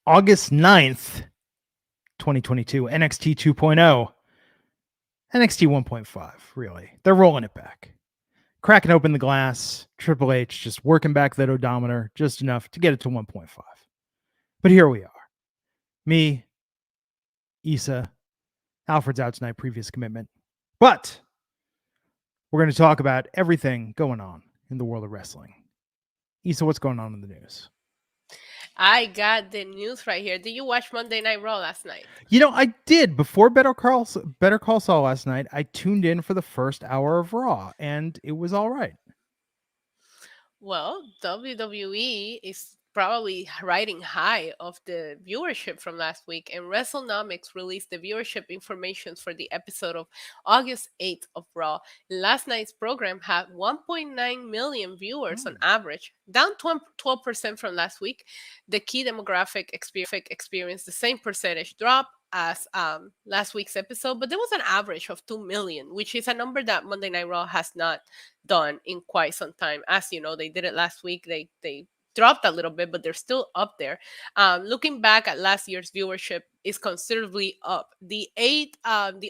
August 9th, 2022, NXT 2.0, NXT 1.5, really. They're rolling it back. Cracking open the glass, Triple H just working back that odometer just enough to get it to 1.5. But here we are. Me, Issa, Alfred's out tonight, previous commitment. But we're going to talk about everything going on in the world of wrestling. Issa, what's going on in the news? I got the news right here. Did you watch Monday Night Raw last night? You know, I did. Before Better Call Saul last night, I tuned in for the first hour of Raw, and it was all right. Well, WWE is probably riding high of the viewership from last week, and WrestleNomics released the viewership information for the episode of August 8th of Raw. Last night's program had 1.9 million viewers on average, down 12% from last week. The key demographic experienced the same percentage drop as last week's episode, but there was an average of 2 million, which is a number that Monday Night Raw has not done in quite some time. As you know, they did it last week. They dropped a little bit, but they're still up there. Looking back at last year's viewership is considerably up. The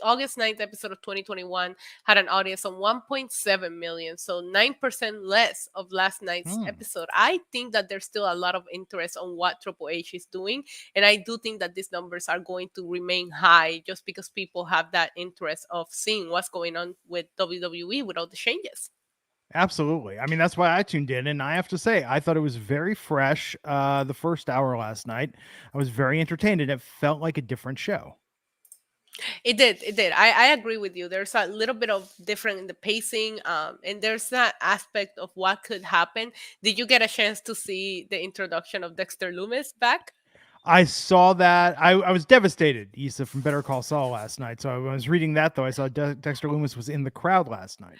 August 9th episode of 2021 had an audience of 1.7 million, so 9% less of last night's episode. I think that there's still a lot of interest on what Triple H is doing, and I do think that these numbers are going to remain high just because people have that interest of seeing what's going on with WWE with all the changes. Absolutely. I mean, that's why I tuned in, and I have to say, I thought it was very fresh. The first hour last night, I was very entertained, and it felt like a different show. It did. It did. I agree with you. There's a little bit of different in the pacing, and there's that aspect of what could happen. Did you get a chance to see the introduction of Dexter Loomis back? I saw that. I was devastated, Issa, from Better Call Saul last night. So I was reading that, though. I saw Dexter Loomis was in the crowd last night.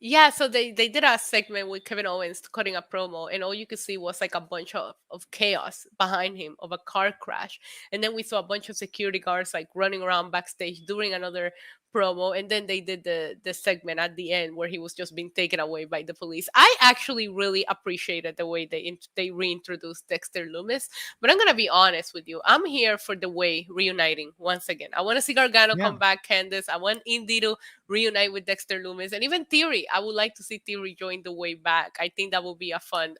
Yeah, so they did a segment with Kevin Owens cutting a promo, and all you could see was like a bunch of chaos behind him of a car crash. And then we saw a bunch of security guards like running around backstage during another promo. And then they did the segment at the end where he was just being taken away by the police. I actually really appreciated the way they reintroduced Dexter Loomis. But I'm gonna be honest with you, I'm here for the way reuniting once again. I want to see Gargano come back, Candice. I want Indy to reunite with Dexter Loomis, and even Theory. I would like to see Theory join the way back. I think that would be a fun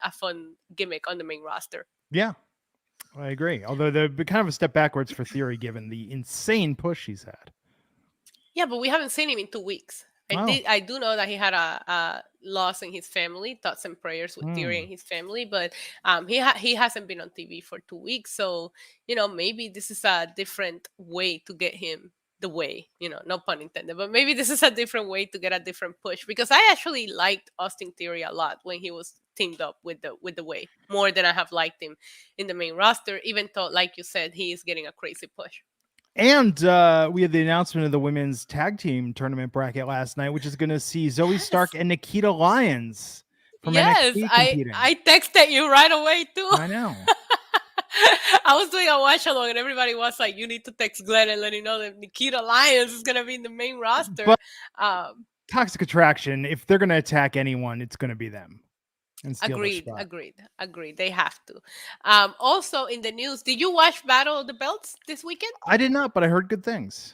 gimmick on the main roster. Yeah, I agree. Although they're kind of a step backwards for Theory, given the insane push he's had. Yeah, but we haven't seen him in 2 weeks. I do know that he had a loss in his family. Thoughts and prayers with Theory and his family, but he hasn't been on TV for 2 weeks. So maybe this is a different way to get him the way. No pun intended, but maybe this is a different way to get a different push, because I actually liked Austin Theory a lot when he was teamed up with the way, more than I have liked him in the main roster. Even though, like you said, he is getting a crazy push. And we had the announcement of the women's tag team tournament bracket last night, which is going to see Zoe Stark and Nikita Lyons from NXT competing. I texted you right away too. I know. I was doing a watch along, and everybody was like, "You need to text Glenn and let him know that Nikita Lyons is going to be in the main roster." But Toxic Attraction, if they're going to attack anyone, it's going to be them. Agreed. They have to. Also in the news, did you watch Battle of the Belts this weekend? I did not, but I heard good things.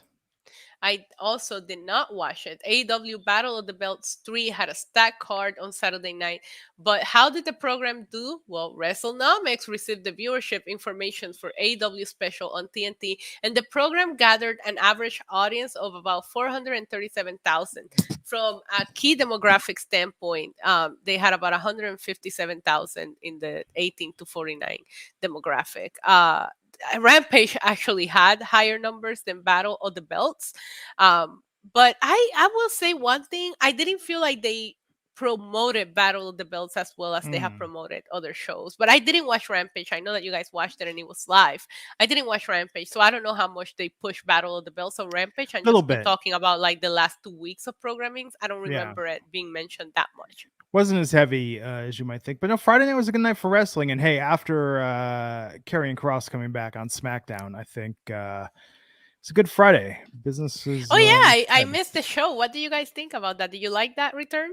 I also did not watch it. AEW Battle of the Belts 3 had a stacked card on Saturday night. But how did the program do? Well, WrestleNomics received the viewership information for AEW special on TNT, and the program gathered an average audience of about 437,000. From a key demographic standpoint, they had about 157,000 in the 18 to 49 demographic. Rampage actually had higher numbers than Battle of the Belts. But I will say one thing. I didn't feel like they promoted Battle of the Belts as well as they have promoted other shows. But I didn't watch Rampage. I know that you guys watched it and it was live. I didn't watch Rampage, so I don't know how much they push Battle of the Belts on Rampage. I'm just talking about like the last 2 weeks of programming. I don't remember it being mentioned that much. Wasn't as heavy as you might think. But no, Friday night was a good night for wrestling. And hey, after Karrion Kross coming back on SmackDown, I think it's a good Friday. Business is... Oh, yeah, I missed the show. What do you guys think about that? Do you like that return?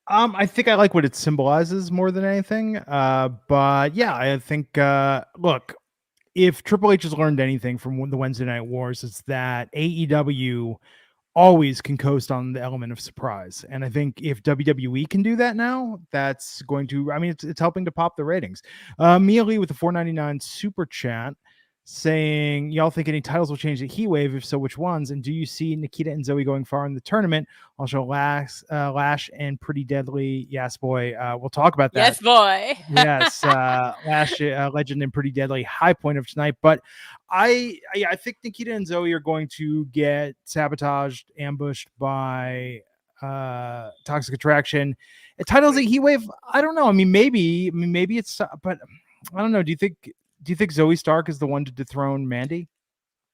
I think I like what it symbolizes more than anything. But yeah, I think, look, if Triple H has learned anything from the Wednesday Night Wars, it's that AEW always can coast on the element of surprise. And I think if WWE can do that now, that's going to, I mean, it's helping to pop the ratings. Mia Lee with the $4.99 super chat saying, y'all think any titles will change the heat wave? If so, which ones? And do you see Nikita and Zoe going far in the tournament? Also, Lash and Pretty Deadly. Yes, boy. We'll talk about that. Yes, boy. Yes, Lash, Legend, and Pretty Deadly, high point of tonight. But I think Nikita and Zoe are going to get sabotaged, ambushed by Toxic Attraction. Titles at Heat Wave. I don't know. I mean, maybe it's, but I don't know. Do you think Zoe Stark is the one to dethrone Mandy?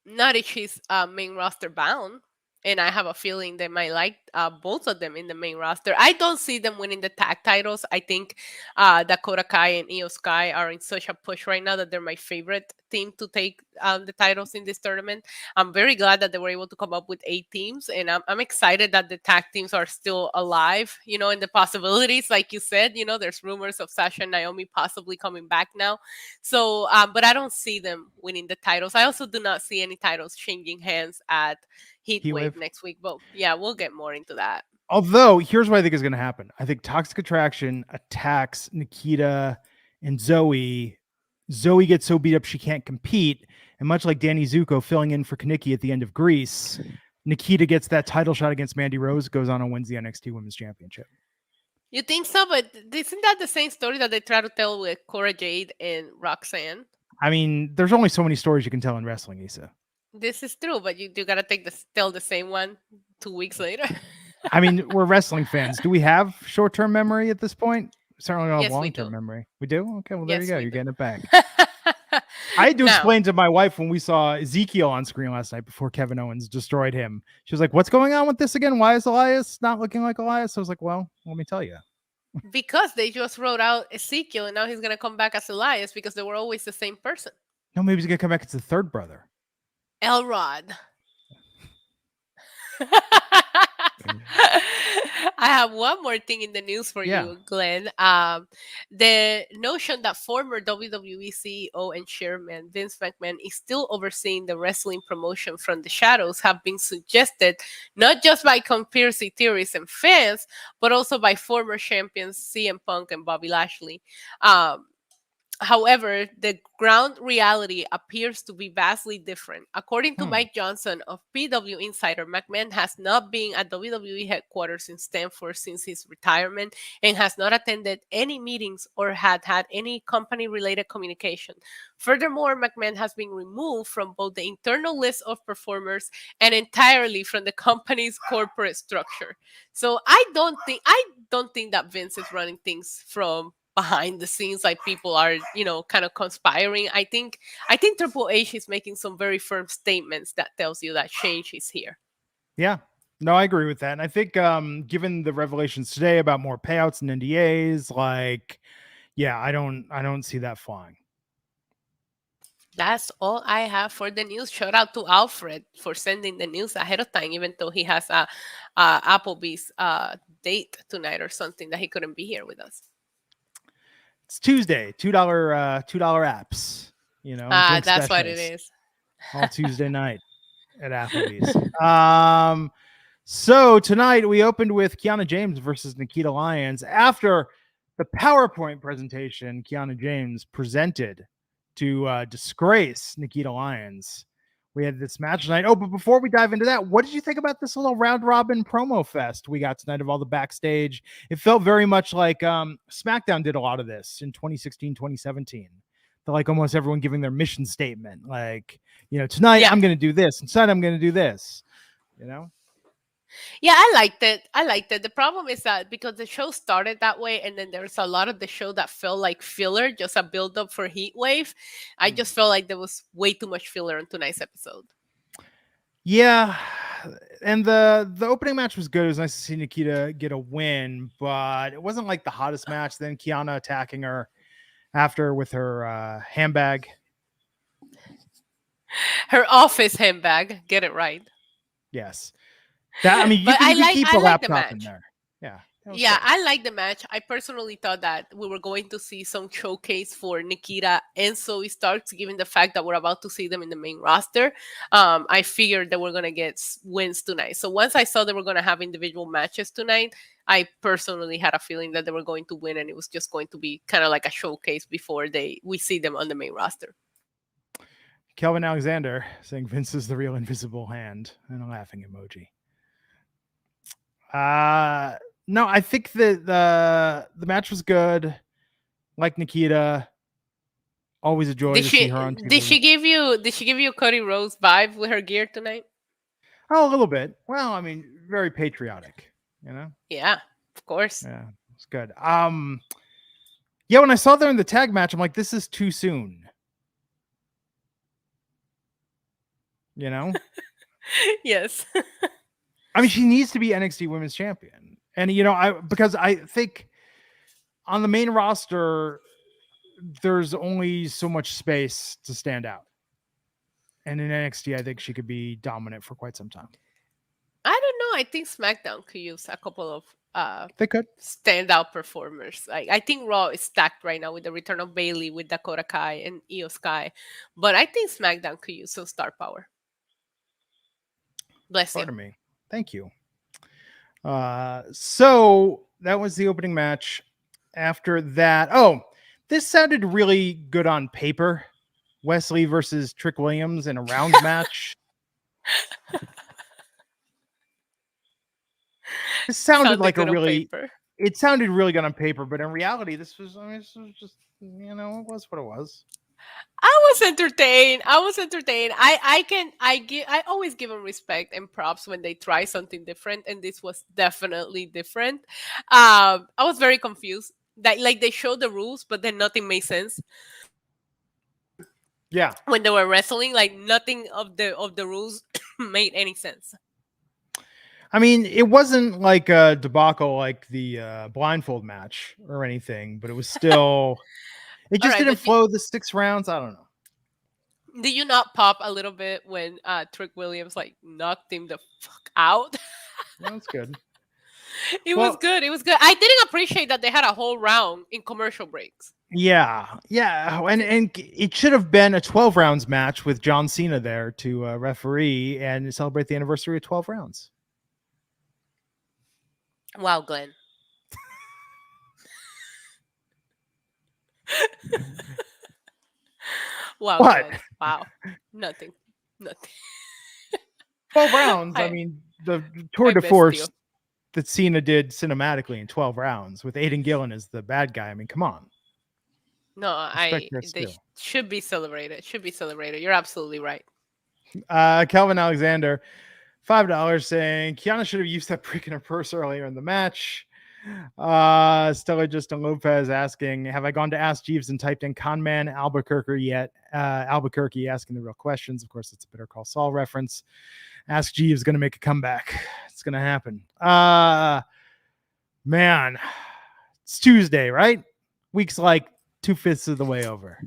Not if she's main roster bound. And I have a feeling they might like both of them in the main roster. I don't see them winning the tag titles. I think Dakota Kai and Io Sky are in such a push right now that they're my favorite team to take the titles in this tournament. I'm very glad that they were able to come up with 8 teams. And I'm excited that the tag teams are still alive, and the possibilities, like you said, there's rumors of Sasha and Naomi possibly coming back now. So, but I don't see them winning the titles. I also do not see any titles changing hands at Heat Wave next week. But yeah, we'll get more into that. Although, here's what I think is going to happen. I think Toxic Attraction attacks Nikita and Zoe. Zoe gets so beat up she can't compete. And much like Danny Zuko filling in for Kaneki at the end of Greece, Nikita gets that title shot against Mandy Rose, goes on and wins the NXT Women's Championship. You think so? But isn't that the same story that they try to tell with Cora Jade and Roxanne? I mean, there's only so many stories you can tell in wrestling, Issa. This is true, but you got to tell the same one 2 weeks later. I mean, we're wrestling fans. Do we have short-term memory at this point? Certainly not long-term memory. We do? Okay, well, there you go. You're getting it back. I had to explain to my wife when we saw Ezekiel on screen last night before Kevin Owens destroyed him. She was like, what's going on with this again? Why is Elias not looking like Elias? I was like, well, let me tell you. Because they just wrote out Ezekiel and now he's going to come back as Elias because they were always the same person. No, maybe he's going to come back as the third brother. Elrod. I have one more thing in the news for you, Glenn. The notion that former WWE CEO and chairman Vince McMahon is still overseeing the wrestling promotion from the shadows have been suggested not just by conspiracy theorists and fans, but also by former champions CM Punk and Bobby Lashley. However, the ground reality appears to be vastly different. According to Mike Johnson of PW Insider, McMahon has not been at WWE headquarters in Stamford since his retirement and has not attended any meetings or had any company-related communication. Furthermore, McMahon has been removed from both the internal list of performers and entirely from the company's corporate structure. So I don't think that Vince is running things from behind the scenes, like people are, kind of conspiring. I think Triple H is making some very firm statements that tells you that change is here. Yeah, no, I agree with that. And I think given the revelations today about more payouts and NDAs, I don't see that flying. That's all I have for the news. Shout out to Alfred for sending the news ahead of time, even though he has a Applebee's date tonight or something that he couldn't be here with us. It's Tuesday, $2 apps, that's what it is. All Tuesday night at Applebee's. So tonight we opened with Kiana James versus Nikita Lyons. After the PowerPoint presentation Kiana James presented to disgrace Nikita Lyons, we had this match tonight. Oh, but before we dive into that, what did you think about this little round robin promo fest we got tonight of all the backstage? It felt very much like SmackDown did a lot of this in 2016, 2017. Like almost everyone giving their mission statement. Like, tonight I'm going to do this. And tonight I'm going to do this. Yeah, I liked it. The problem is that because the show started that way and then there's a lot of the show that felt like filler, just a build up for Heat Wave. I just felt like there was way too much filler in tonight's episode. Yeah. And the opening match was good. It was nice to see Nikita get a win, but it wasn't like the hottest match. Then Kiana attacking her after with her handbag. Her office handbag. Get it right. Yes. That, I mean, you can keep the laptop in there. Yeah. It was Yeah, good. I like the match. I personally thought that we were going to see some showcase for Nikita and Zoe Starks, given the fact that we're about to see them in the main roster. I figured that we're gonna get wins tonight. So once I saw that we're gonna have individual matches tonight, I personally had a feeling that they were going to win, and it was just going to be kind of like a showcase before we see them on the main roster. Kelvin Alexander saying Vince is the real invisible hand and a laughing emoji. No, I think that the match was good. Like Nikita, always a joy Did to see she her on did she TV. give you Cody Rhodes vibe with her gear tonight? Oh, a little bit. Well, I mean, very patriotic, you know? Yeah, of course. Yeah, it's good. Yeah, when I saw her in the tag match, I'm like, this is too soon. You know? Yes. I mean, she needs to be NXT Women's Champion. And because I think on the main roster, there's only so much space to stand out. And in NXT, I think she could be dominant for quite some time. I don't know. I think SmackDown could use a couple of They could. standout performers. I think Raw is stacked right now with the return of Bailey, with Dakota Kai and Io Sky, but I think SmackDown could use some star power. Bless you. Pardon me. Thank you. So that was the opening match. After that, this sounded really good on paper. Wesley versus Trick Williams in a rounds match. This sounded like it sounded really good on paper, but in reality, this was just, it was what it was. I was entertained. I always give them respect and props when they try something different, and this was definitely different. I was very confused. That like they showed the rules, but then nothing made sense. Yeah. When they were wrestling, like nothing of the rules made any sense. I mean, it wasn't like a debacle like the blindfold match or anything, but it was still. It just Alright, didn't but flow the 6 rounds. I don't know. did you not pop a little bit when Trick Williams like knocked him the fuck out? That's good. It was good. It was good. I didn't appreciate that they had a whole round in commercial breaks. Yeah, and it should have been a 12 rounds match with John Cena there to referee and celebrate the anniversary of 12 rounds. Wow, Glenn. Wow, What? Glenn. Wow. Nothing. 12 rounds. I mean, the tour de force that Cena did cinematically in 12 rounds with Aiden Gillen as the bad guy. I mean, come on. No, they should be celebrated. You're absolutely right. Kelvin Alexander, $5 saying Kiana should have used that prick in her purse earlier in the match. Stella Justin Lopez asking, have I gone to Ask Jeeves and typed in Conman Albuquerque yet? Albuquerque asking the real questions. Of course, it's a Better Call Saul reference. Ask Jeeves going to make a comeback. It's going to happen. Man, it's Tuesday, right? Week's like 2/5 of the way over.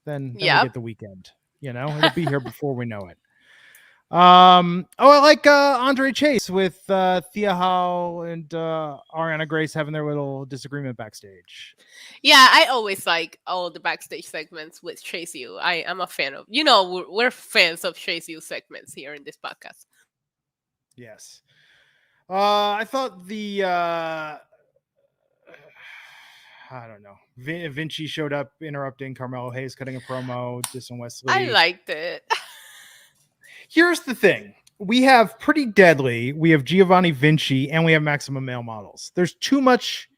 Then we get the weekend. It'll be here before we know it. I like Andre Chase with Thea Hall and Ariana Grace having their little disagreement backstage. Yeah, I always like all the backstage segments with Chase U. I am a fan of. We're fans of Chase U segments here in this podcast. Yes. I thought the I don't know. Vinci showed up interrupting Carmelo Hayes cutting a promo, dissing Wesley. I liked it. Here's the thing. We have Pretty Deadly, we have Giovanni Vinci, and we have Maximum Male Models. There's too much,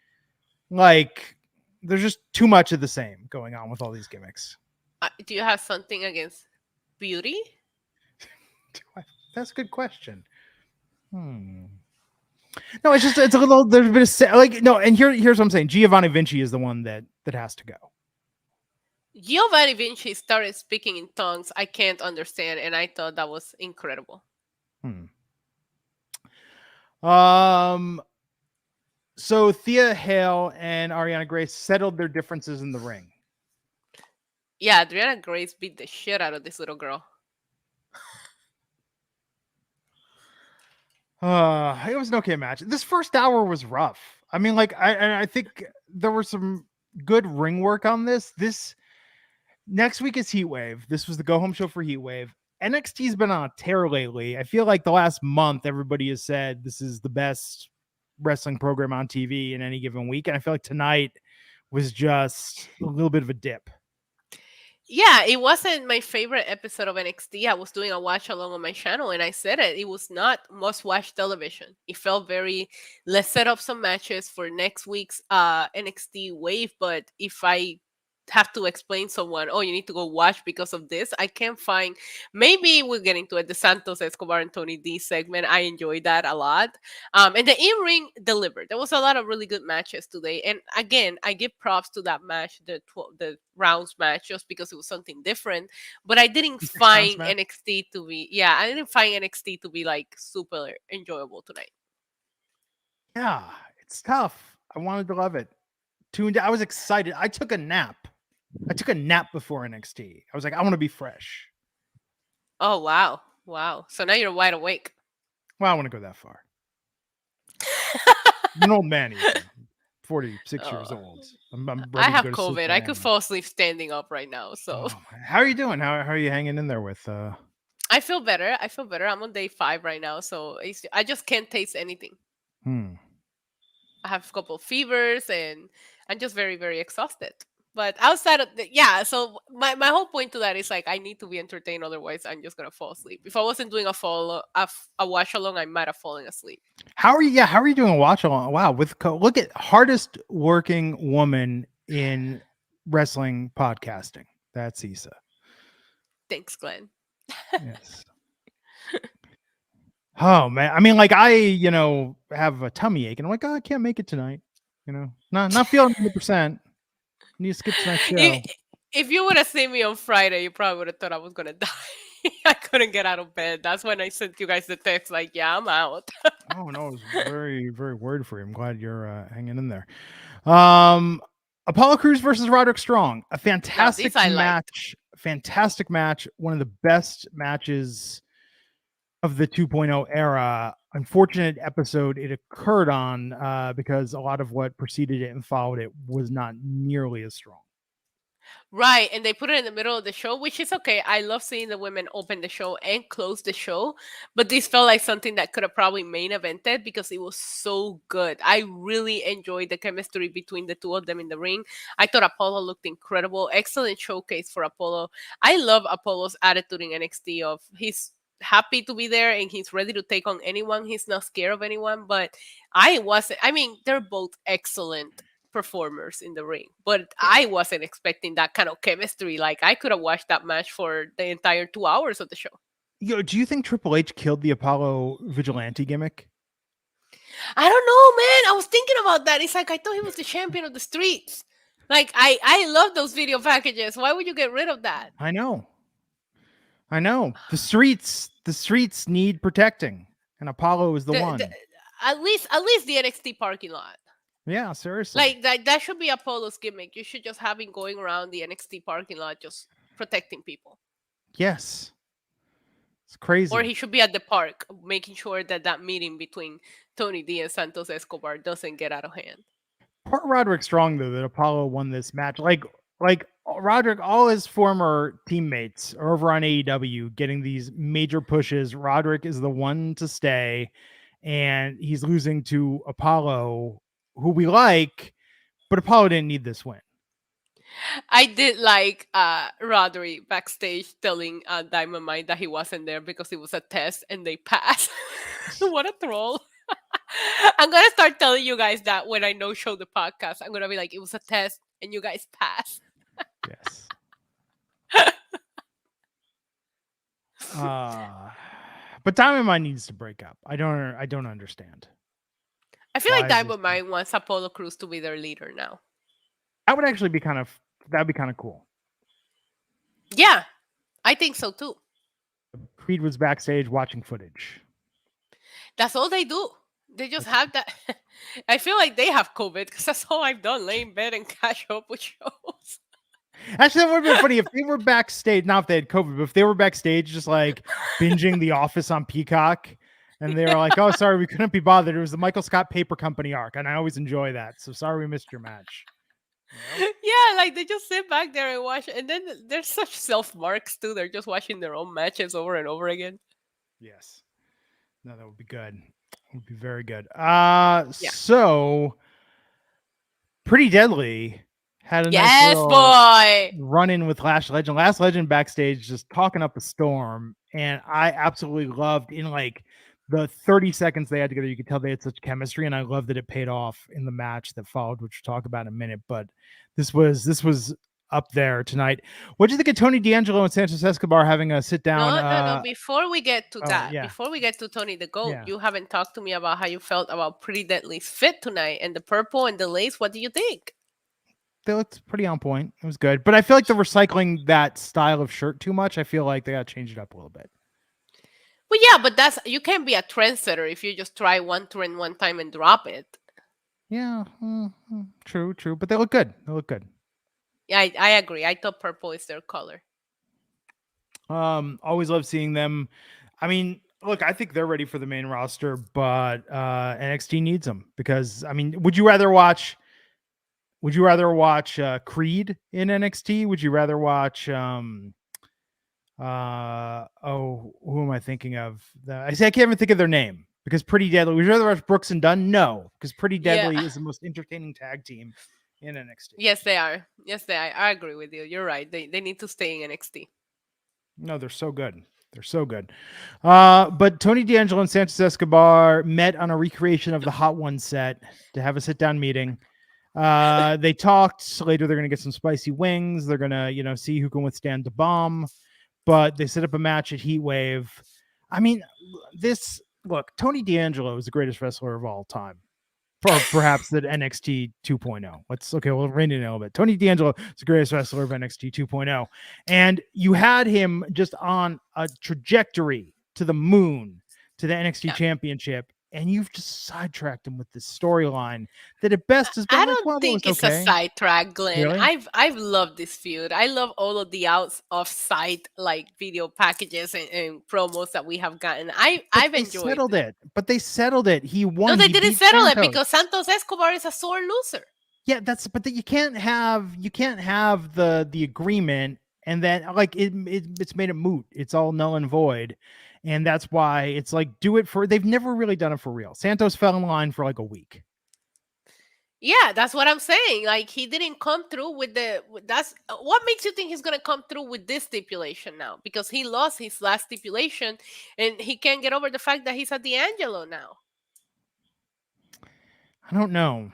there's just too much of the same going on with all these gimmicks. Do you have something against beauty? That's a good question. No, it's a little, there's been and here's what I'm saying. Giovanni Vinci is the one that has to go. Giovanni Vinci started speaking in tongues I can't understand, and I thought that was incredible. So Thea Hale and Ariana Grace settled their differences in the ring. Yeah, Adriana Grace beat the shit out of this little girl. It was an okay match. This first hour was rough. I mean, like I think there was some good ring work on this. This next week is Heatwave. This was the go home show for Heatwave. NXT's been on a tear lately. I feel like the last month everybody has said this is the best wrestling program on TV in any given week, and I feel like tonight was just a little bit of a dip. Yeah, it wasn't my favorite episode of NXT. I was doing a watch along on my channel and I said it. It was not must watch television. It felt very, let's set up some matches for next week's NXT wave. But if I have to explain someone, oh, you need to go watch because of this, I can't find. Maybe we'll get into it. The Santos Escobar and Tony D segment, I enjoyed that a lot. And the in ring delivered. There was a lot of really good matches today. And again, I give props to that match, the rounds match, just because it was something different. But I didn't find NXT to be, I didn't find NXT to be like super enjoyable tonight. Yeah, it's tough. I wanted to love it. I was excited. I took a nap before NXT. I was like, I want to be fresh. Oh, wow. Wow. So now you're wide awake. Well, I want to go that far. I'm an old man, even. 46 years old. I'm ready I have to go COVID. I could fall asleep standing up right now. So how are you doing? How are you hanging in there with I feel better. I'm on day 5 right now, so I just can't taste anything. I have a couple of fevers and I'm just very, very exhausted. But outside of so my whole point to that is like I need to be entertained, otherwise I'm just gonna fall asleep. If I wasn't doing a watch along, I might have fallen asleep. How are you doing a watch along? Wow, look at hardest working woman in wrestling podcasting. That's Issa. Thanks, Glenn. Yes. Oh man, I mean, like I, have a tummy ache, and I'm like, oh, I can't make it tonight. Not feeling 100%. Need to skip tonight's show. If you would have seen me on Friday, you probably would have thought I was gonna die. I couldn't get out of bed. That's when I sent you guys the text, like, yeah, I'm out. Oh no, I was very, very worried for you. I'm glad you're hanging in there. Apollo Crews versus Roderick Strong, a fantastic match. Fantastic match. One of the best matches of the 2.0 era. Unfortunate episode it occurred on because a lot of what preceded it and followed it was not nearly as strong. Right, and they put it in the middle of the show, which is okay. I love seeing the women open the show and close the show, but this felt like something that could have probably main evented because it was so good. I really enjoyed the chemistry between the two of them in the ring. I thought Apollo looked incredible. Excellent showcase for Apollo. I love Apollo's attitude in NXT of he's happy to be there and he's ready to take on anyone. He's not scared of anyone, but they're both excellent performers in the ring, but I wasn't expecting that kind of chemistry. Like I could have watched that match for the entire 2 hours of the show. Do you think Triple H killed the Apollo vigilante gimmick? I don't know, man. I was thinking about that. It's like I thought he was the champion of the streets. Like I love those video packages. Why would you get rid of that? I know. The streets need protecting, and Apollo is the one. At least the NXT parking lot. Yeah, seriously. Like that should be Apollo's gimmick. You should just have him going around the NXT parking lot just protecting people. Yes. It's crazy. Or he should be at the park making sure that meeting between Tony D and Santos Escobar doesn't get out of hand. Poor Roderick Strong, though, that Apollo won this match. Like Roderick, all his former teammates are over on AEW getting these major pushes. Roderick is the one to stay, and he's losing to Apollo, who we like, but Apollo didn't need this win. I did like Roderick backstage telling Diamond Mine that he wasn't there because it was a test and they passed. What a troll. I'm going to start telling you guys that when I no-show the podcast. I'm going to be like, it was a test and you guys passed. Yes. But Diamond Mine needs to break up. I don't understand. I feel like Diamond Mine wants Apollo Crews to be their leader now. That would actually be kind of cool. Yeah, I think so too. Creed was backstage watching footage. That's all they do. They just have that. I feel like they have COVID because that's all I've done: lay in bed and catch up with shows. Actually, that would have been funny if they were backstage. Not if they had COVID, but if they were backstage, just like binging The Office on Peacock, And they were like, "Oh, sorry, we couldn't be bothered. It was the Michael Scott Paper Company arc, and I always enjoy that. So sorry we missed your match." You know? Yeah, like they just sit back there and watch, and then they're such self marks too. They're just watching their own matches over and over again. Yes. No, that would be good. It would be very good. Yeah. So Pretty Deadly had a nice Yes, little boy. run in with Lash Legend. Last Legend backstage just talking up a storm, and I absolutely loved in like the 30 seconds they had together. You could tell they had such chemistry, and I love that it paid off in the match that followed, which we'll talk about in a minute. But this was up there tonight. What do you think of Tony D'Angelo and Santos Escobar having a sit down? No. Before we get to Oh that, yeah, before we get to Tony the Goat, yeah. you haven't talked to me about how you felt about Pretty Deadly's fit tonight and the purple and the lace. What do you think? They looked pretty on point. It was good, but I feel like they're recycling that style of shirt too much. I feel like they got to change it up a little bit. Well, yeah, but that's you can't be a trendsetter if you just try one trend one time and drop it. Yeah, true, but they look good. They look good. Yeah, I agree. I thought purple is their color. Always love seeing them. I mean, look, I think they're ready for the main roster, but NXT needs them because I mean, would you rather watch Creed in NXT? Would you rather watch who am I thinking of? I can't even think of their name because Pretty Deadly. Would you rather watch Brooks and Dunn? No, because Pretty Deadly is the most entertaining tag team in NXT. Yes, they are. Yes, they are. I agree with you. You're right. They need to stay in NXT. No, they're so good. They're so good. But Tony D'Angelo and Santos Escobar met on a recreation of the Hot One set to have a sit-down meeting. They talked. Later, they're going to get some spicy wings. They're going to, see who can withstand the bomb. But they set up a match at Heatwave. I mean, Tony D'Angelo is the greatest wrestler of all time. For perhaps the NXT 2.0. We'll rein it in a little bit. Tony D'Angelo is the greatest wrestler of NXT 2.0. And you had him just on a trajectory to the moon, to the NXT championship. And you've just sidetracked him with this storyline that at best has been I don't think it's a sidetrack, Glenn. Really? I've loved this feud. I love all of the off-site like video packages and promos that we have gotten. I've enjoyed settled it. But they settled it. He won. No, they He didn't beat settle Santos. it because Santos Escobar is a sore loser. Yeah, you can't have the agreement and then like it's made it moot. It's all null and void. And that's why it's like they've never really done it for real. Santos fell in line for like a week. Yeah, that's what I'm saying. Like he didn't come through that's what makes you think he's going to come through with this stipulation now, because he lost his last stipulation and he can't get over the fact that he's at D'Angelo now. I don't know.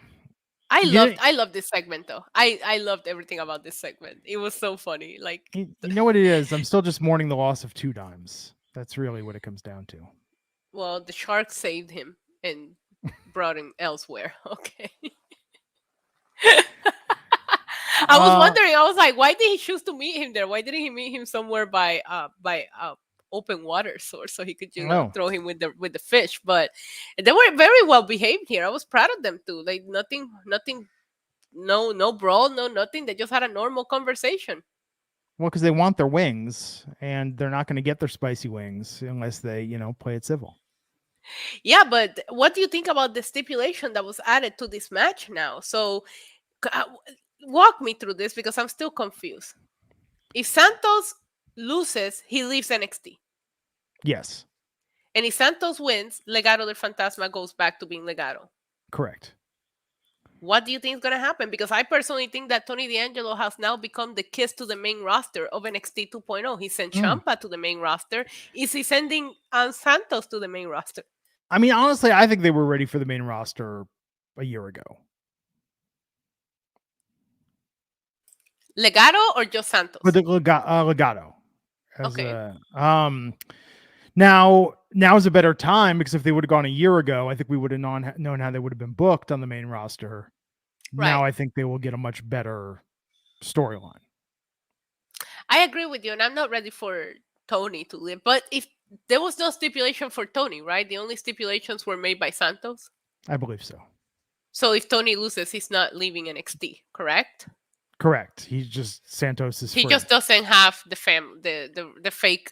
I loved this segment though. I loved everything about this segment. It was so funny. Like you know what it is? I'm still just mourning the loss of 2 dimes. That's really what it comes down to. Well, the shark saved him and brought him elsewhere. Okay. I was wondering. I was like, why did he choose to meet him there? Why didn't he meet him somewhere by open water source so he could throw him with the fish? But they were very well behaved here. I was proud of them too. Like nothing, no brawl, no nothing. They just had a normal conversation. Well, because they want their wings, and they're not going to get their spicy wings unless they, play it civil. Yeah, but what do you think about the stipulation that was added to this match now? So, walk me through this because I'm still confused. If Santos loses, he leaves NXT. Yes. And if Santos wins, Legado del Fantasma goes back to being Legado. Correct. What do you think is going to happen? Because I personally think that Tony D'Angelo has now become the kiss to the main roster of NXT 2.0. He sent Ciampa to the main roster. Is he sending Santos to the main roster? I mean, honestly, I think they were ready for the main roster a year ago. Legado or just Santos? With the Legado. Okay. Now is a better time because if they would have gone a year ago, I think we would have known how they would have been booked on the main roster. Right. Now I think they will get a much better storyline. I agree with you, and I'm not ready for Tony to leave. But if there was no stipulation for Tony, right? The only stipulations were made by Santos? I believe so. So if Tony loses, he's not leaving NXT, correct? Correct. He's just Santos is. He just doesn't have the fake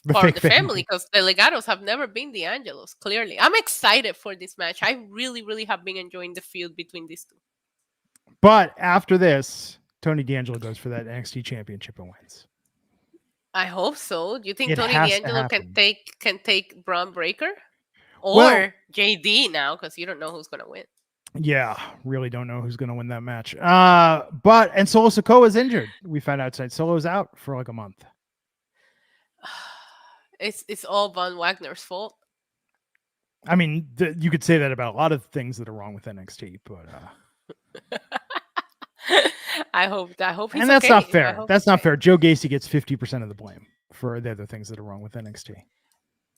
The or fake the family. family, because the Legatos have never been the Angelos. Clearly, I'm excited for this match. I really, really have been enjoying the feud between these two. But after this, Tony D'Angelo goes for that NXT championship and wins. I hope so. Do you think It Tony has to D'Angelo happen. can take Braun Breaker Well, or JD now? Because you don't know who's gonna win. yeah, really don't know who's going to win that match. And Solo Sikoa is injured. We found out tonight. Solo's out for like a month. It's all Von Wagner's fault. I mean, you could say that about a lot of things that are wrong with NXT, but I hope he's and that's okay. not I fair. hope That's he's not okay. fair. Joe Gacy gets 50% of the blame for the other things that are wrong with NXT.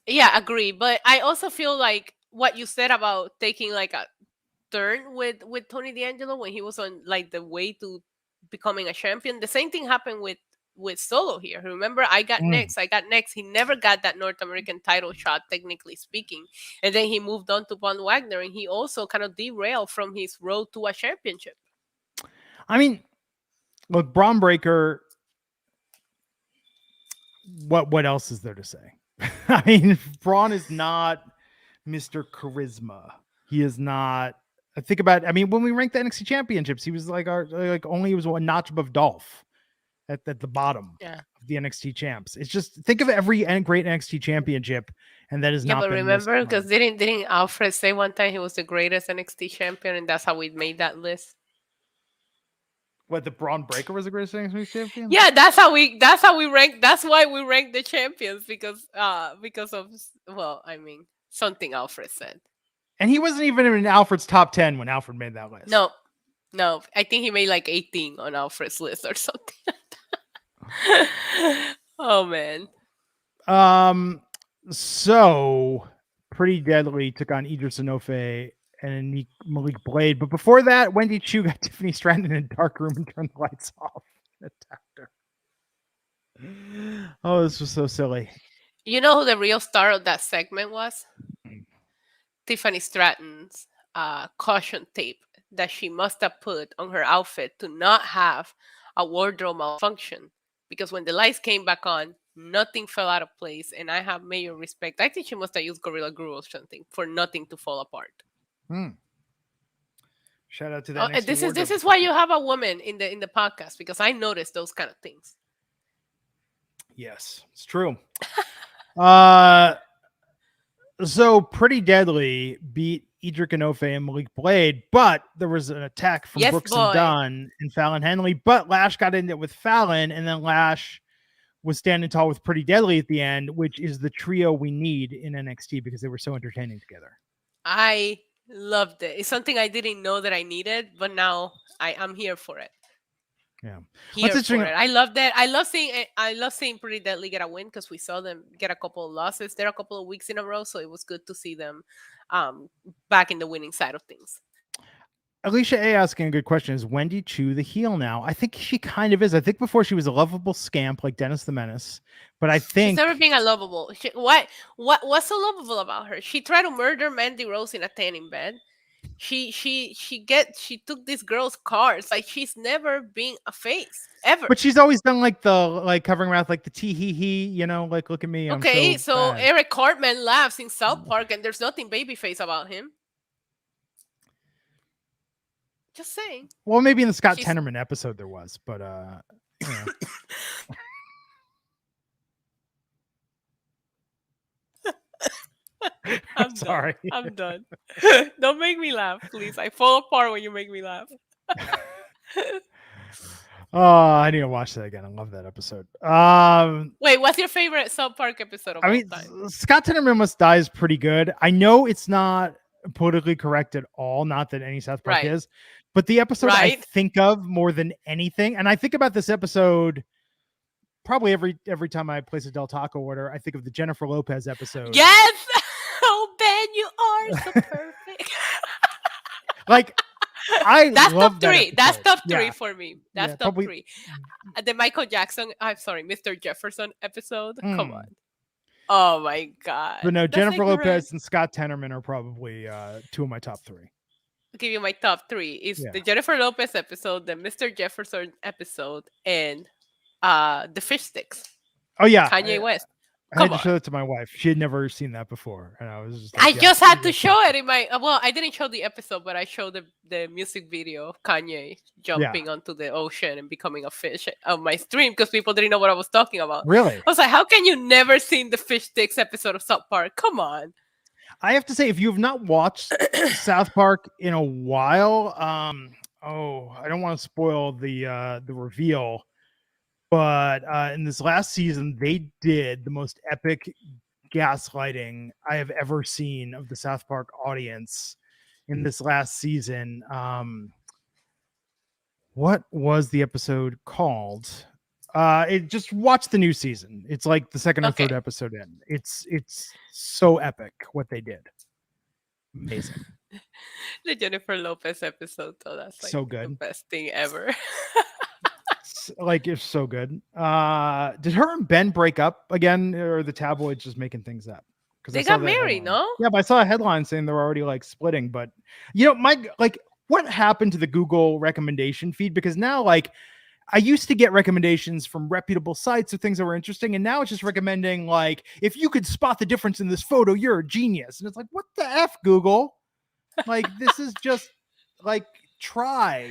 Yeah, agree. But I also feel like what you said about taking like a turn with Tony D'Angelo when he was on like the way to becoming a champion. The same thing happened with Solo here. Remember, I got next. He never got that North American title shot, technically speaking, and then he moved on to Von Wagner, and he also kind of derailed from his road to a championship. I mean, look, Braun Breaker. What else is there to say? I mean, Braun is not Mr. Charisma. He is not. I think about. I mean, when we ranked the NXT championships, he was like only was one notch above Dolph at the bottom of the NXT champs. It's just think of every great NXT championship, and that is Yeah, not. but remember, because didn't Alfred say one time he was the greatest NXT champion, and that's how we made that list. What, the Braun Breaker was the greatest NXT champion? Yeah, that's how we rank. That's why we rank the champions because of, well, I mean, something Alfred said. And he wasn't even in Alfred's top 10 when Alfred made that list. No, I think he made like 18 on Alfred's list or something. Oh man. So Pretty Deadly took on Idris Enofe and Malik Blade, but before that, Wendy Chu got Tiffany Stratton in a dark room and turned the lights off. Attacked her. Oh, this was so silly. You know who the real star of that segment was? Tiffany Stratton's caution tape that she must have put on her outfit to not have a wardrobe malfunction. Because when the lights came back on, nothing fell out of place, and I have major respect. I think she must have used Gorilla Glue or something for nothing to fall apart. Shout out to that. This is why you have a woman in the podcast, because I noticed those kind of things. Yes, it's true. So Pretty Deadly beat Idris Enofe and Malik Blade, but there was an attack from Brooks and Dunn and Fallon Henley, but Lash got in it with Fallon, and then Lash was standing tall with Pretty Deadly at the end, which is the trio we need in NXT because they were so entertaining together. I loved it. It's something I didn't know that I needed, but now I'm here for it. Yeah, here for it. I love that. I love seeing Pretty Deadly get a win because we saw them get a couple of losses there a couple of weeks in a row, so it was good to see them back in the winning side of things. Alicia A asking a good question: is Wendy Chu the heel now? I think she kind of is. I think before she was a lovable scamp like Dennis the Menace, but I think she's never been a lovable. What's so lovable about her? She tried to murder Mandy Rose in a tanning bed. She took this girl's cars. Like, she's never been a face ever. But she's always done like covering mouth, like the tee hee hee, like look at me. Okay, so Eric Cartman laughs in South Park, and there's nothing babyface about him. Just saying. Well, maybe in the Scott Tenorman episode there was, but I'm sorry. I'm done. Don't make me laugh, please. I fall apart when you make me laugh. Oh, I need to watch that again. I love that episode. Wait, what's your favorite South Park episode of all time? Scott Tenorman Must Die is pretty good. I know it's not politically correct at all, not that any South Park is, but the episode I think of more than anything, and I think about this episode probably every time I place a Del Taco order, I think of the Jennifer Lopez episode. Yes! Oh, Ben, you are so perfect. Like, that's love top three. That's top three yeah. for me. That's top three. The Michael Jackson, I'm sorry, Mr. Jefferson episode. Come on. Oh my God. But no, Jennifer Lopez and Scott Tenorman are probably two of my top three. I'll give you my top three. It's the Jennifer Lopez episode, the Mr. Jefferson episode, and the Fish Sticks. Oh yeah. Kanye West. I had Come to on. show it to my wife. She had never seen that before, and I was just I like, "Yep." just had to show it in my well, I didn't show the episode, but I showed the music video of Kanye Yeah, jumping onto the ocean and becoming a fish on my stream because people didn't know what I was talking about. really. I was like, how can you never seen the Fish Sticks episode of South Park? Come on. I have to say, if you have not watched South Park in a while, I don't want to spoil the reveal, but in this last season, they did the most epic gaslighting I have ever seen of the South Park audience in this last season. What was the episode called? It just watch the new season. It's like the second or third Okay. episode in. It's so epic what they did. Amazing. The Jennifer Lopez episode, though, that's like So the good. best thing ever. Like it's so good. Did her and Ben break up again, or the tabloids just making things up? Because I They saw got that married, headline. no? Yeah, but I saw a headline saying they're already like splitting. But what happened to the Google recommendation feed? Because now I used to get recommendations from reputable sites of things that were interesting, and now it's just recommending like, if you could spot the difference in this photo, you're a genius. And it's like, what the F, Google? Like, this is just like try,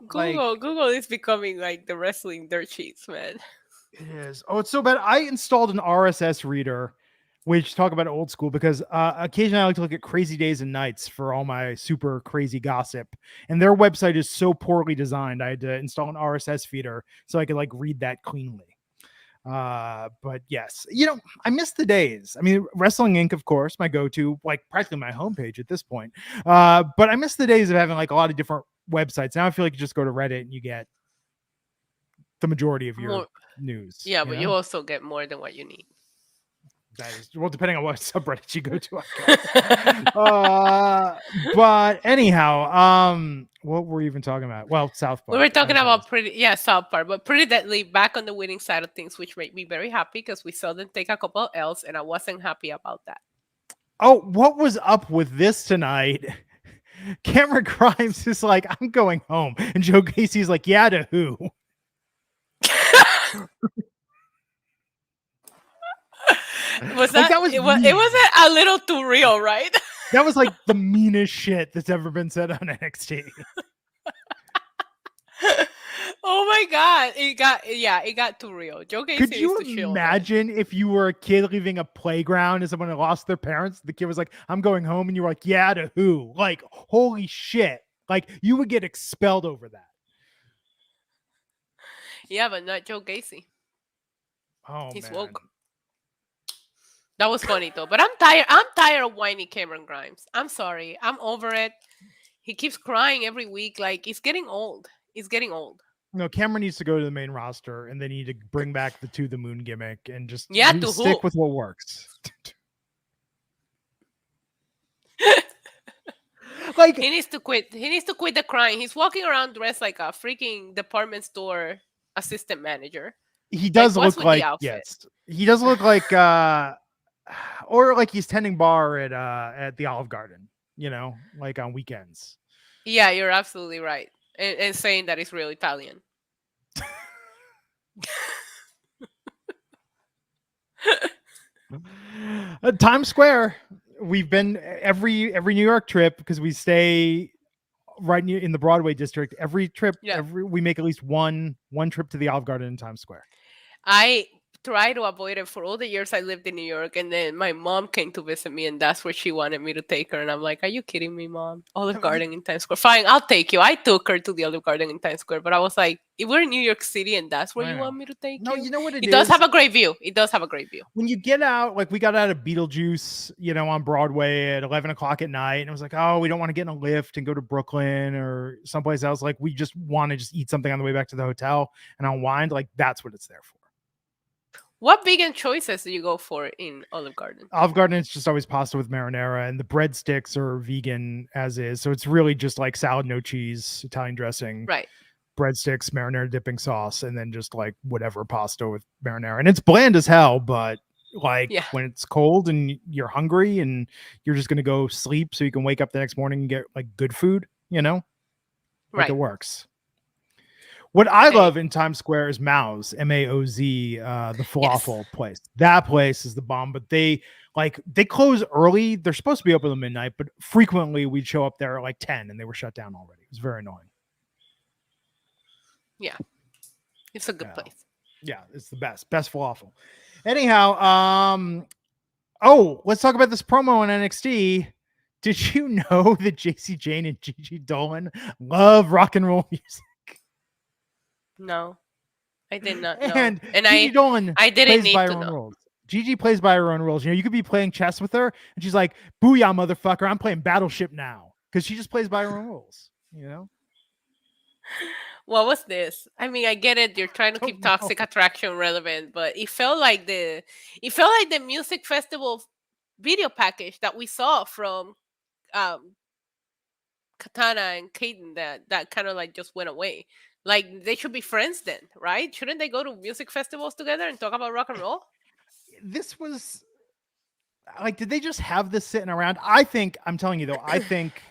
Google is becoming like the wrestling dirt sheets, man. It is. Oh, it's so bad. I installed an RSS reader, which talk about old school, because occasionally I like to look at Crazy Days and Nights for all my super crazy gossip. And their website is so poorly designed. I had to install an RSS feeder so I could like read that cleanly. But yes, I miss the days. I mean, Wrestling Inc., of course, my go-to, like practically my homepage at this point. But I miss the days of having like a lot of different websites. Now I feel like you just go to Reddit and you get the majority of your More, news. yeah, but you also get more than what you need. That is, well, depending on what subreddit you go to, I guess. But anyhow, what were we even talking about? Well, South Park. We were talking about South Park, but Pretty Deadly back on the winning side of things, which made me very happy because we saw them take a couple of L's, and I wasn't happy about that. Oh, what was up with this tonight? Cameron Grimes is like, I'm going home, and Joe Gacy's like, yeah, to who? It wasn't a little too real, right? That was like the meanest shit that's ever been said on NXT. Oh my god, it got too real. Joe Gacy. Could you imagine if you were a kid leaving a playground and someone had lost their parents? The kid was like, I'm going home, and you were like, yeah, to who? Like, holy shit. Like, you would get expelled over that. Yeah, but not Joe Gacy. Oh, he's man. woke. That was funny though, but I'm tired of whiny Cameron Grimes. I'm sorry, I'm over it. He keeps crying every week. Like, he's getting old. No, Cameron needs to go to the main roster, and they need to bring back the To the Moon gimmick and just stick with what works. Like, he needs to quit. He needs to quit the crying. He's walking around dressed like a freaking department store assistant manager. He does look like, yes, he does look like or like he's tending bar at the Olive Garden, like on weekends. Yeah, you're absolutely right. And saying that he's real Italian. Times Square. We've been every New York trip, because we stay right near in the Broadway district. Every trip, we make at least one trip to the Olive Garden in Times Square. I try to avoid it for all the years I lived in New York, and then my mom came to visit me, and that's where she wanted me to take her. And I'm like, are you kidding me, Mom? Olive Garden in Times Square. Fine, I'll take you. I took her to the Olive Garden in Times Square, but I was like, if we're in New York City and that's where you want me to take you? No, you know what it does have a great view. It does have a great view. When you get out, like we got out of Beetlejuice, on Broadway at 11 o'clock at night, and it was like, oh, we don't want to get in a lift and go to Brooklyn or someplace else. Like, we just want to just eat something on the way back to the hotel and unwind. Like, that's what it's there for. What vegan choices do you go for in Olive Garden? Olive Garden, it's just always pasta with marinara, and the breadsticks are vegan as is. So it's really just like salad, no cheese, Italian dressing, right? Breadsticks, marinara dipping sauce, and then just like whatever pasta with marinara. And it's bland as hell, but when it's cold and you're hungry and you're just going to go sleep so you can wake up the next morning and get like good food, right. It works. What I Okay. love in Times Square is Mao's, Maoz, the Yes. falafel place. That place is the bomb, but they close early. They're supposed to be open at midnight, but frequently we'd show up there at like 10 and they were shut down already. It was very annoying. Yeah. It's a good Yeah. place. Yeah, it's the best falafel. Anyhow, let's talk about this promo on NXT. Did you know that JC Jane and Gigi Dolan love rock and roll music? No, I did not know. And And Gigi Dolan I didn't plays need by to her own know. rules. Gigi plays by her own rules. You know, you could be playing chess with her, and she's like, "Booyah, motherfucker! I'm playing Battleship now," because she just plays by her own rules. You know. What was this? I mean, I get it. You're trying to keep Don't know. Toxic Attraction relevant, but it felt like the music festival video package that we saw from um, Katana and Kaden that kind of like just went away. Like they should be friends then, right? Shouldn't they go to music festivals together and talk about rock and roll? This was like, did they just have this sitting around? I'm telling you though, I think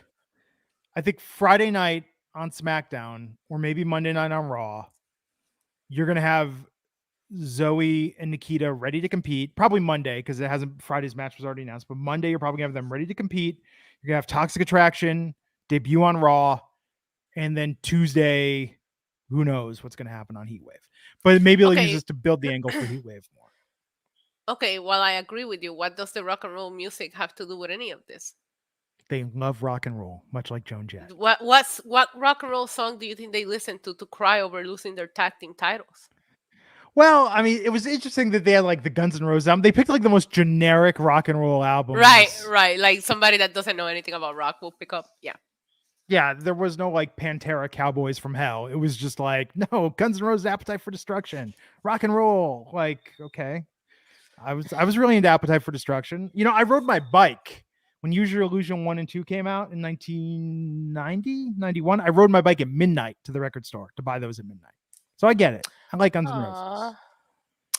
Friday night on SmackDown or maybe Monday night on Raw, you're gonna have Zoe and Nikita ready to compete. Probably Monday because it hasn't. Friday's match was already announced, but Monday you're probably gonna have them ready to compete. You're gonna have Toxic Attraction debut on Raw, and then Tuesday, who knows what's gonna happen on Heatwave? But maybe they'll use Okay, this to build the angle for Heatwave more. okay. While I agree with you, what does the rock and roll music have to do with any of this? They love rock and roll, much like Joan Jett. What rock and roll song do you think they listen to cry over losing their tag team titles? Well, I mean, it was interesting that they had like the Guns N' Roses album. They picked like the most generic rock and roll albums. Right. Like somebody that doesn't know anything about rock will pick up. Yeah. Yeah, there was no like Pantera Cowboys from Hell. It was just like, no, Guns N' Roses Appetite for Destruction, rock and roll. Like, okay. I was really into Appetite for Destruction. You know, I rode my bike when Use Your Illusion 1 and 2 came out in 1990, 91. I rode my bike at midnight to the record store to buy those at midnight. So I get it. I like Guns N' Roses.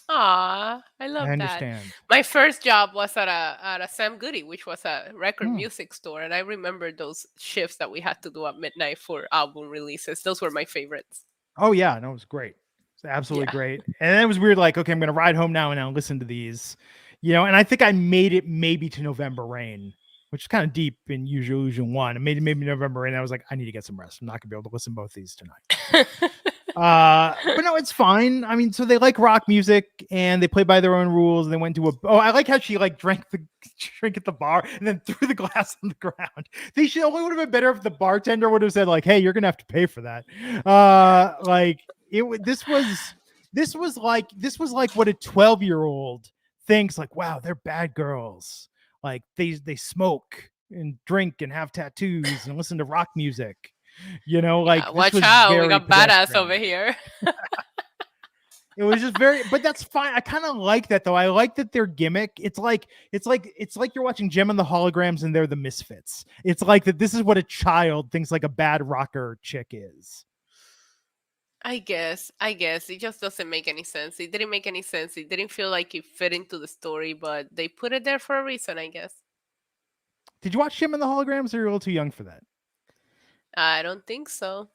Aw, I love I that. understand. My first job was at a Sam Goody, which was a record Hmm. music store, and I remember those shifts that we had to do at midnight for album releases. Those were my favorites. Oh yeah, no, it was great. It's absolutely Yeah. great. And then it was weird, like, okay, I'm gonna ride home now and I'll listen to these. You know, and I think I made it maybe to November Rain, which is kind of deep in Use Your Illusion 1. I made it maybe November Rain. I was like, I need to get some rest. I'm not gonna be able to listen to both these tonight. But no, it's fine. I mean, so they like rock music and they play by their own rules. And they went to I like how she like drank the drink at the bar and then threw the glass on the ground. They should only would have been better if the bartender would have said like, "Hey, you're gonna have to pay for that." Like this was like what a 12-year-old thinks. Like, wow, they're bad girls. Like they smoke and drink and have tattoos and listen to rock music. You know, like Yeah, this watch was out, we very got badass pedestrian. over here. It was just very, but that's fine. I kind of like that though. I like that their gimmick. It's like you're watching Gem and the Holograms and they're the misfits. It's like that. This is what a child thinks like a bad rocker chick is. I guess it just doesn't make any sense. It didn't make any sense. It didn't feel like it fit into the story, but they put it there for a reason, I guess. Did you watch Gem and the Holograms? Or you're a little too young for that. I don't think so.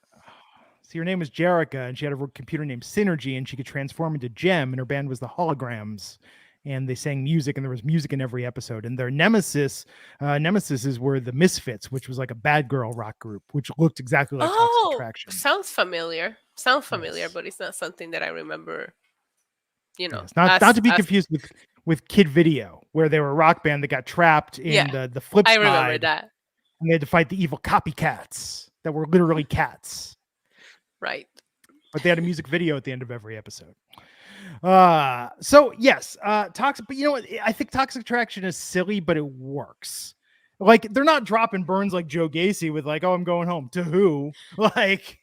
So her name was Jerica, and she had a computer named Synergy, and she could transform into Gem, and her band was the Holograms. And they sang music, and there was music in every episode. And their nemesis were the Misfits, which was like a bad girl rock group, which looked exactly like Toxic Attraction. Sounds familiar. Yes. But it's not something that I remember. You know, yes. Not to be confused with Kid Video, where they were a rock band that got trapped in the flip side. I remember that. And they had to fight the evil copycats that were literally cats. Right. But they had a music video at the end of every episode. So yes, Toxic, but you know what? I think Toxic Attraction is silly, but it works. Like they're not dropping burns like Joe Gacy with like, oh, I'm going home to who? Like,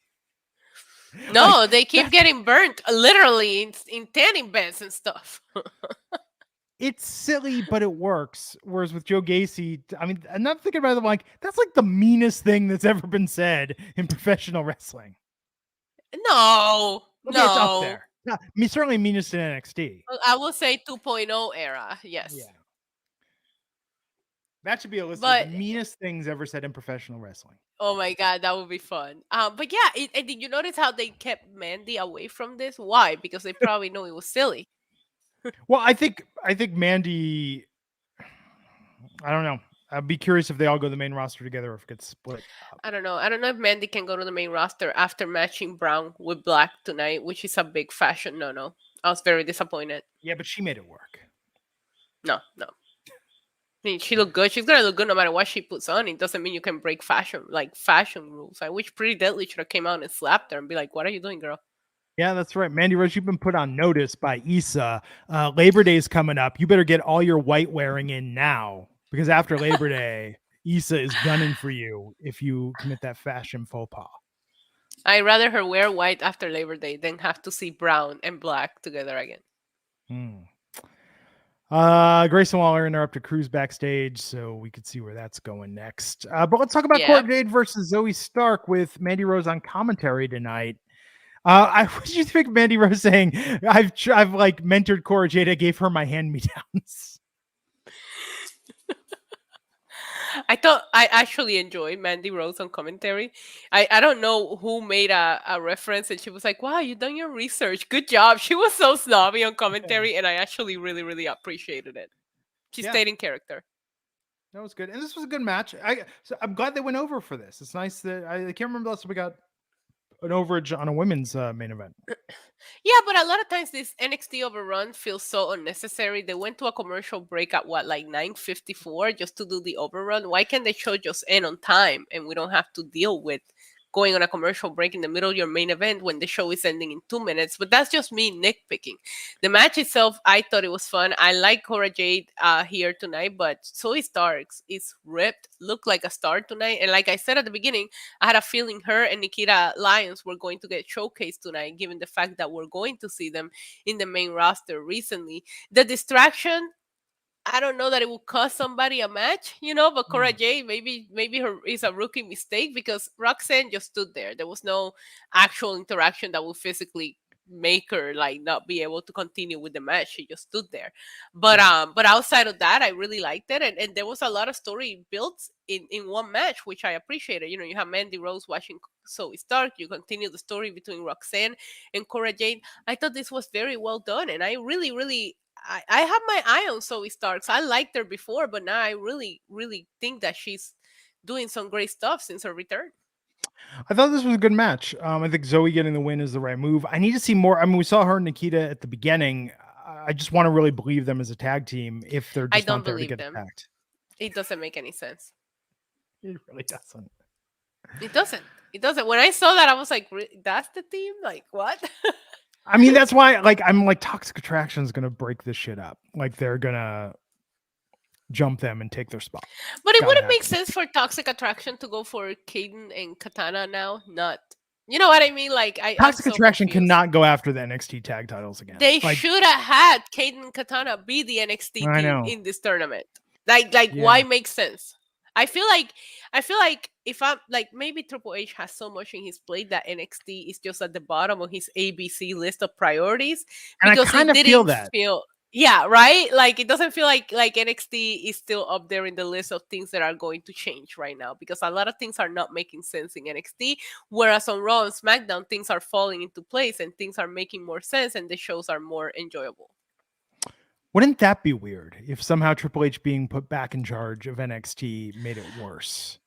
no, they keep getting burnt literally in tanning beds and stuff. It's silly, but it works. Whereas with Joe Gacy, I mean, I'm not thinking about it. I'm like, that's like the meanest thing that's ever been said in professional wrestling. No, Okay, it's up there. I mean, certainly meanest in NXT. I will say 2.0 era. Yes. Yeah. That should be a list of the But meanest things ever said in professional wrestling. oh my god, that would be fun. But yeah, and did you notice how they kept Mandy away from this? Why? Because they probably know it was silly. Well, I think Mandy. I don't know. I'd be curious if they all go to the main roster together or if it gets split up. I don't know. I don't know if Mandy can go to the main roster after matching Brown with Black tonight, which is a big fashion no. I was very disappointed. Yeah, but she made it work. No. I mean, she looked good. She's gonna look good no matter what she puts on. It doesn't mean you can break fashion rules. I wish Pretty Deadly should have came out and slapped her and be like, "What are you doing, girl?" Yeah, that's right. Mandy Rose, you've been put on notice by Issa. Labor Day is coming up. You better get all your white wearing in now because after Labor Day, Issa is gunning for you if you commit that fashion faux pas. I'd rather her wear white after Labor Day than have to see brown and black together again. Grayson Waller interrupted Cruz backstage, so we could see where that's going next. But let's talk about Cora Jade versus Zoe Stark with Mandy Rose on commentary tonight. What did you think of Mandy Rose saying, I've like mentored Cora Jade, I gave her my hand-me-downs. I thought I actually enjoyed Mandy Rose on commentary. I don't know who made a reference and she was like, wow, you done your research. Good job. She was so snobby on commentary and I actually really, really appreciated it. She stayed in character. That was good. And this was a good match. So I'm glad they went over for this. It's nice that I can't remember last time we got an overage on a women's main event. Yeah, but a lot of times this NXT overrun feels so unnecessary. They went to a commercial break at what, like 9:54 just to do the overrun. Why can't the show just end on time and we don't have to deal with going on a commercial break in the middle of your main event when the show is ending in 2 minutes? But that's just me nitpicking. The match itself, I thought it was fun. I like Cora Jade here tonight, but Zoe Starks is ripped, looked like a star tonight. And like I said at the beginning, I had a feeling her and Nikita Lyons were going to get showcased tonight, given the fact that we're going to see them in the main roster recently. The distraction, I don't know that it will cost somebody a match, but Cora Jade, maybe her is a rookie mistake because Roxanne just stood there. There was no actual interaction that would physically make her like not be able to continue with the match. She just stood there. But outside of that, I really liked it. And there was a lot of story built in one match, which I appreciated. You have Mandy Rose watching Zoe Stark. You continue the story between Roxanne and Cora Jade. I thought this was very well done. And I really, really I have my eye on Zoe Starks. I liked her before, but now I really, really think that she's doing some great stuff since her return. I thought this was a good match. I think Zoe getting the win is the right move. I need to see more. I mean, we saw her and Nikita at the beginning. I just want to really believe them as a tag team if they're just not there to get attacked. It doesn't make any sense. It really doesn't. It doesn't. When I saw that, I was like, that's the team? Like, what? I mean, that's why, I'm like, Toxic Attraction is going to break this shit up. Like, they're going to jump them and take their spot. But it wouldn't make sense for Toxic Attraction to go for Kaden and Katana now. Not, you know what I mean? Like, Toxic Attraction cannot go after the NXT tag titles again. They should have had Kaden and Katana be the NXT team in this tournament. Why make sense? I feel like if I'm like, maybe Triple H has so much in his plate that NXT is just at the bottom of his ABC list of priorities. And because I kind of feel that. Yeah, right? Like, it doesn't feel like NXT is still up there in the list of things that are going to change right now, because a lot of things are not making sense in NXT, whereas on Raw and SmackDown, things are falling into place and things are making more sense and the shows are more enjoyable. Wouldn't that be weird if somehow Triple H being put back in charge of NXT made it worse?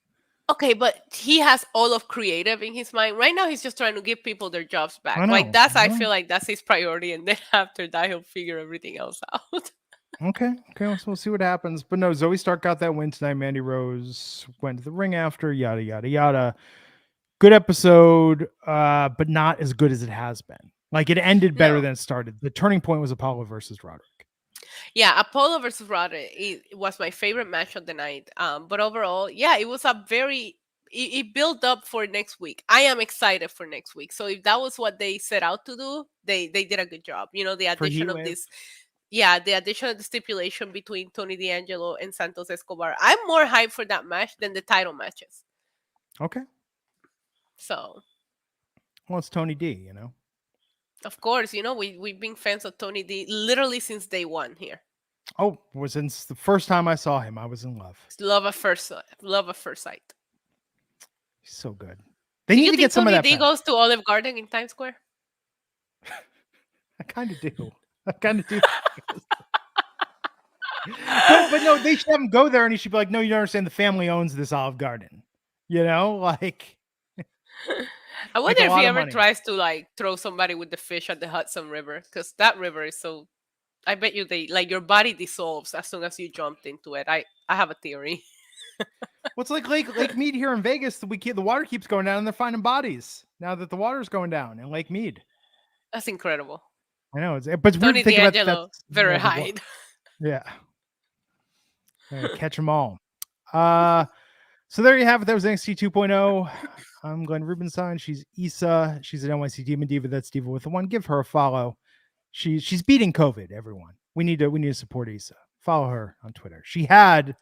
Okay, but he has all of creative in his mind. Right now, he's just trying to give people their jobs back. I feel like that's his priority. And then after that, he'll figure everything else out. Okay, so we'll see what happens. But no, Zoe Stark got that win tonight. Mandy Rose went to the ring after, yada, yada, yada. Good episode, but not as good as it has been. Like, it ended better than it started. The turning point was Apollo versus Roderick. Yeah, Apollo versus Roderick, it was my favorite match of the night. But overall, yeah, it was it built up for next week. I am excited for next week. So if that was what they set out to do, they did a good job. The addition of this. Yeah, the addition of the stipulation between Tony D'Angelo and Santos Escobar. I'm more hyped for that match than the title matches. Okay. So. Well, it's Tony D, Of course, we've been fans of Tony D literally since day one here. Oh, since the first time I saw him, I was in love. Love at first sight. He's so good. They Do need you to think get some of Tony that D back. goes to Olive Garden in Times Square? I kind of do. I kind of do. But no, they should have him go there, and he should be like, "No, you don't understand. The family owns this Olive Garden. You know, like I make wonder a if lot he of ever money." tries to like throw somebody with the fish at the Hudson River, because that river is so. I bet you they like your body dissolves as soon as you jumped into it. I have a theory. What's like Lake Mead here in Vegas? The water keeps going down, and they're finding bodies now that the water's going down in Lake Mead. That's incredible. I know, but it's weird to Tony think about that. D'Angelo, very high. Yeah, catch them all. So there you have it. That was NXT 2.0. I'm Glenn Rubenstein. She's Issa. She's an NYC Demon Diva. That's Diva with the one. Give her a follow. She's beating COVID. Everyone, we need to support Issa. Follow her on Twitter. She had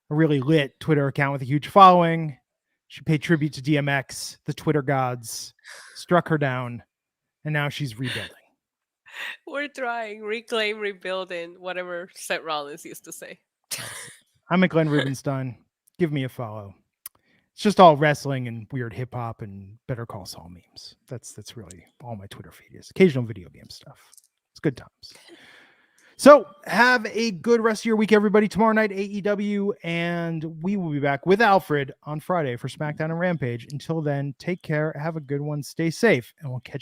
a really lit Twitter account with a huge following. She paid tribute to DMX. The Twitter gods struck her down, and now she's rebuilding. We're trying, reclaim, rebuilding, whatever Seth Rollins used to say. I'm Glenn Rubenstein. Give me a follow. It's just all wrestling and weird hip hop and Better Call Saul memes. That's really all my Twitter feed is. Occasional video game stuff. It's good times. So have a good rest of your week, everybody. Tomorrow night, AEW, and we will be back with Alfred on Friday for SmackDown and Rampage. Until then, take care, have a good one, stay safe, and we'll catch you.